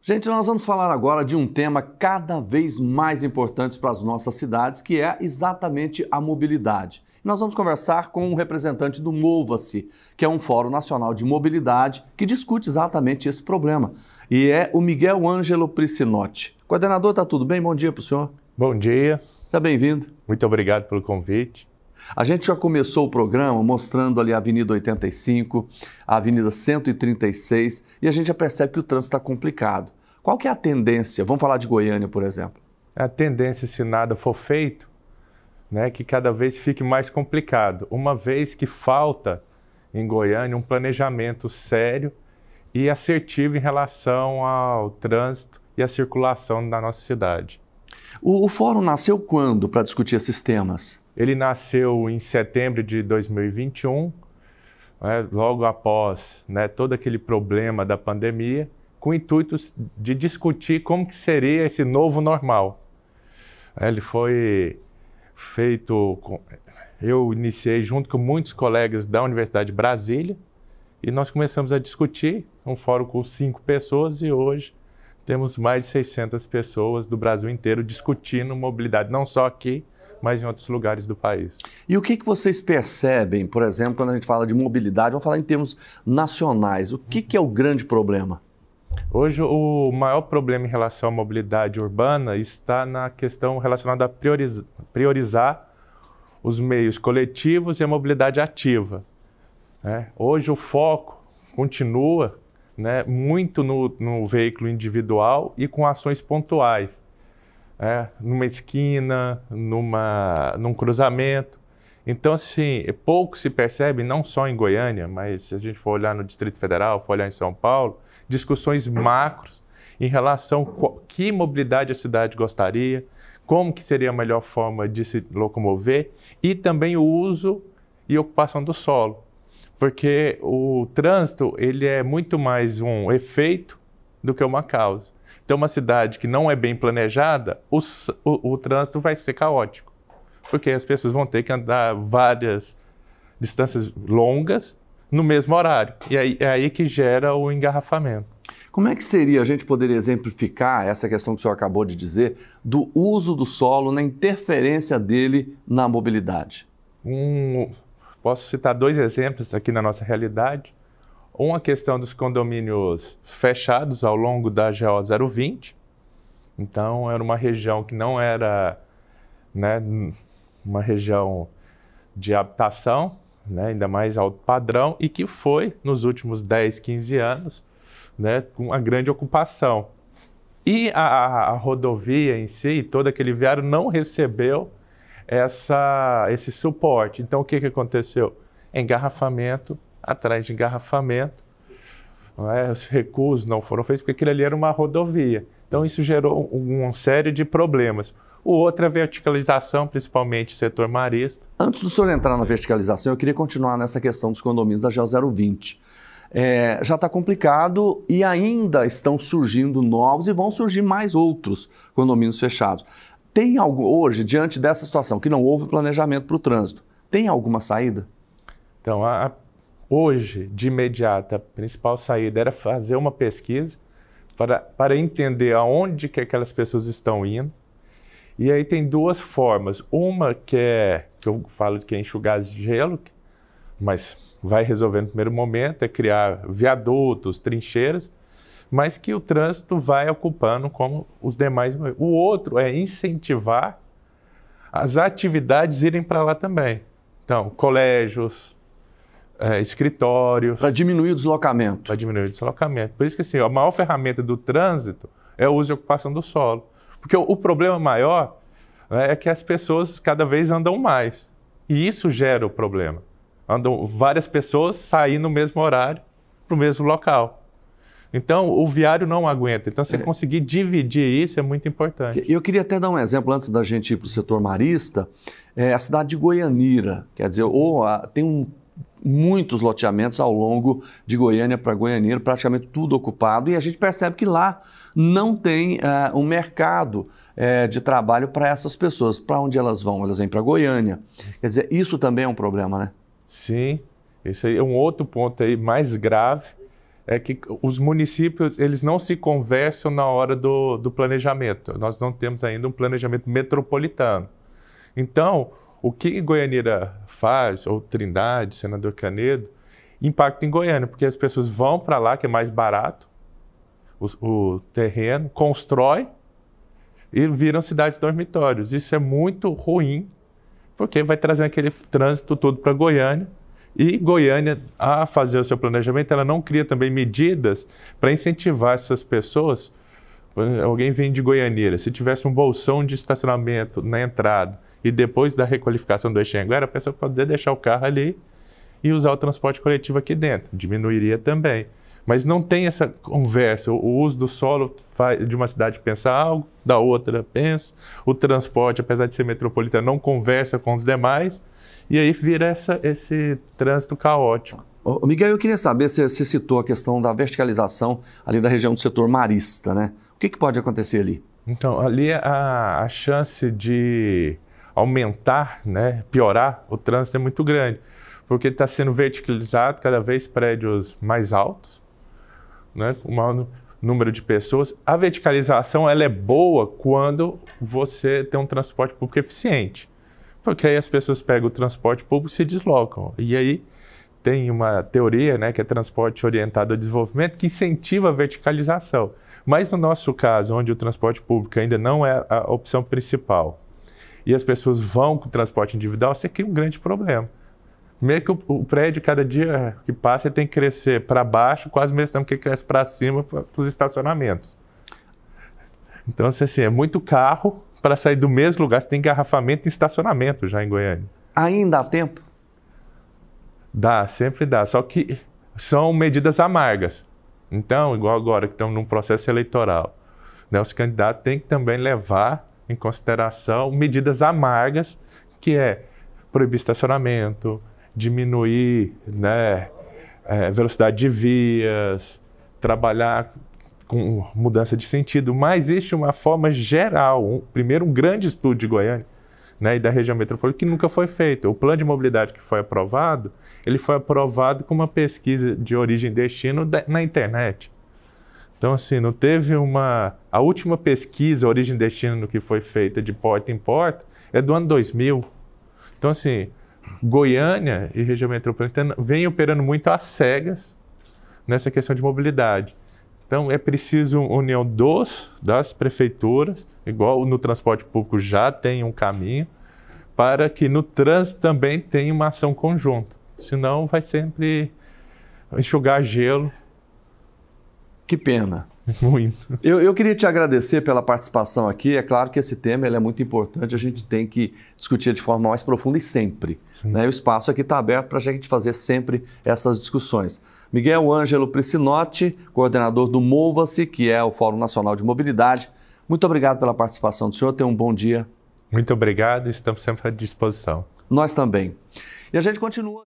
Gente, nós vamos falar agora de um tema cada vez mais importante para as nossas cidades, que é exatamente a mobilidade. Nós vamos conversar com um representante do Mova-se, que é um Fórum Nacional de Mobilidade que discute exatamente esse problema. E é o Miguel Ângelo Priscinotti. Coordenador, está tudo bem? Bom dia para o senhor. Bom dia. Seja bem-vindo. Muito obrigado pelo convite. A gente já começou o programa mostrando ali a Avenida 85, a Avenida 136, e a gente já percebe que o trânsito está complicado. Qual que é a tendência? Vamos falar de Goiânia, por exemplo. A tendência, se nada for feito, né, que cada vez fique mais complicado, uma vez que falta em Goiânia um planejamento sério e assertivo em relação ao trânsito e à circulação da nossa cidade. O fórum nasceu quando para discutir esses temas? Ele nasceu em setembro de 2021, né, logo após, né, todo aquele problema da pandemia, com o intuito de discutir como que seria esse novo normal. Ele foi feito, eu iniciei junto com muitos colegas da Universidade de Brasília e nós começamos a discutir, um fórum com 5 pessoas e hoje temos mais de 600 pessoas do Brasil inteiro discutindo mobilidade, não só aqui, mas em outros lugares do país. E o que vocês percebem, por exemplo, quando a gente fala de mobilidade, vamos falar em termos nacionais, o que é o grande problema? Hoje, o maior problema em relação à mobilidade urbana está na questão relacionada a priorizar os meios coletivos e a mobilidade ativa. Hoje, o foco continua, né, muito no veículo individual e com ações pontuais. Numa esquina, num cruzamento. Então, assim, pouco se percebe, não só em Goiânia, mas se a gente for olhar no Distrito Federal, for olhar em São Paulo, discussões macros em relação a que mobilidade a cidade gostaria, como que seria a melhor forma de se locomover e também o uso e ocupação do solo. Porque o trânsito, ele é muito mais um efeito do que uma causa. Então, uma cidade que não é bem planejada, o trânsito vai ser caótico, porque as pessoas vão ter que andar várias distâncias longas no mesmo horário. E é aí que gera o engarrafamento. Como é que seria, a gente poderia exemplificar essa questão que o senhor acabou de dizer, do uso do solo, na interferência dele na mobilidade? Posso citar 2 exemplos aqui na nossa realidade. Uma questão dos condomínios fechados ao longo da GO 020. Então, era uma região que não era, né, uma região de habitação, né, ainda mais alto padrão, e que foi, nos últimos 10, 15 anos, né, com uma grande ocupação. E a rodovia em si, todo aquele viário, não recebeu esse suporte. Então, o que aconteceu? Engarrafamento atrás de engarrafamento, os recursos não foram feitos porque aquilo ali era uma rodovia. Então isso gerou uma série de problemas. O outro é a verticalização, principalmente setor marista. Antes do senhor entrar na verticalização, eu queria continuar nessa questão dos condomínios da GO 020. Já está complicado e ainda estão surgindo novos e vão surgir mais outros condomínios fechados. Tem algo hoje, diante dessa situação, que não houve planejamento para o trânsito, tem alguma saída? Então, hoje, de imediato, a principal saída era fazer uma pesquisa para entender aonde que aquelas pessoas estão indo. E aí tem 2 formas. Uma que eu falo que é enxugar gelo, mas vai resolver no primeiro momento, é criar viadutos, trincheiras, mas que o trânsito vai ocupando como os demais. O outro é incentivar as atividades irem para lá também. Então, colégios, escritórios. Para diminuir o deslocamento. Para diminuir o deslocamento. Por isso que assim, a maior ferramenta do trânsito é o uso e ocupação do solo. Porque o problema maior, né, é que as pessoas cada vez andam mais. E isso gera o problema. Andam várias pessoas saindo no mesmo horário para o mesmo local. Então, o viário não aguenta. Então, você conseguir dividir isso é muito importante. Eu queria até dar um exemplo, antes da gente ir para o setor marista, a cidade de Goianira. Quer dizer, tem muitos loteamentos ao longo de Goiânia para Goianira, praticamente tudo ocupado, e a gente percebe que lá não tem um mercado de trabalho para essas pessoas. Para onde elas vão? Elas vêm para Goiânia. Quer dizer, isso também é um problema, né? Sim, isso aí é um outro ponto aí mais grave, é que os municípios eles não se conversam na hora do planejamento. Nós não temos ainda um planejamento metropolitano. Então, o que Goianira faz, ou Trindade, Senador Canedo, impacta em Goiânia, porque as pessoas vão para lá, que é mais barato, o terreno, constrói e viram cidades dormitórios. Isso é muito ruim, porque vai trazer aquele trânsito todo para Goiânia. E Goiânia, a fazer o seu planejamento, ela não cria também medidas para incentivar essas pessoas. Alguém vem de Goianira, se tivesse um bolsão de estacionamento na entrada e depois da requalificação do Anhanguera, a pessoa poderia deixar o carro ali e usar o transporte coletivo aqui dentro. Diminuiria também. Mas não tem essa conversa. O uso do solo de uma cidade pensa algo, da outra pensa. O transporte, apesar de ser metropolitano, não conversa com os demais. E aí vira esse trânsito caótico. Miguel, eu queria saber, você citou a questão da verticalização ali da região do setor marista, né? O que pode acontecer ali? Então, ali a chance de aumentar, né, piorar o trânsito é muito grande. Porque está sendo verticalizado cada vez prédios mais altos, né, com o maior número de pessoas. A verticalização ela é boa quando você tem um transporte público eficiente. Porque aí as pessoas pegam o transporte público e se deslocam. E aí tem uma teoria, né, que é transporte orientado ao desenvolvimento, que incentiva a verticalização. Mas no nosso caso, onde o transporte público ainda não é a opção principal, e as pessoas vão com o transporte individual, você cria um grande problema. Meio que o prédio, cada dia que passa, ele tem que crescer para baixo, quase mesmo tempo que ele cresce para cima, para os estacionamentos. Então, assim, é muito carro para sair do mesmo lugar. Você tem engarrafamento e estacionamento já em Goiânia. Ainda há tempo? Dá, sempre dá. Só que são medidas amargas. Então, igual agora que estamos num processo eleitoral, né, os candidatos têm que também levar em consideração medidas amargas, que é proibir estacionamento, diminuir, né, velocidade de vias, trabalhar com mudança de sentido, mas existe uma forma geral, primeiro um grande estudo de Goiânia, né, e da região metropolitana que nunca foi feito. O plano de mobilidade que foi aprovado, ele foi aprovado com uma pesquisa de origem e destino na internet. Então, assim, não teve a última pesquisa origem e destino que foi feita de porta em porta é do ano 2000. Então, assim, Goiânia e região metropolitana vêm operando muito às cegas nessa questão de mobilidade. Então, é preciso união das prefeituras, igual no transporte público já tem um caminho, para que no trânsito também tenha uma ação conjunta. Senão, vai sempre enxugar gelo. Que pena. Muito. Eu queria te agradecer pela participação aqui. É claro que esse tema ele é muito importante, a gente tem que discutir de forma mais profunda e sempre. Né? O espaço aqui está aberto para a gente fazer sempre essas discussões. Miguel Ângelo Priscinotti, coordenador do Mova-se, que é o Fórum Nacional de Mobilidade. Muito obrigado pela participação do senhor, tenha um bom dia. Muito obrigado, estamos sempre à disposição. Nós também. E a gente continua...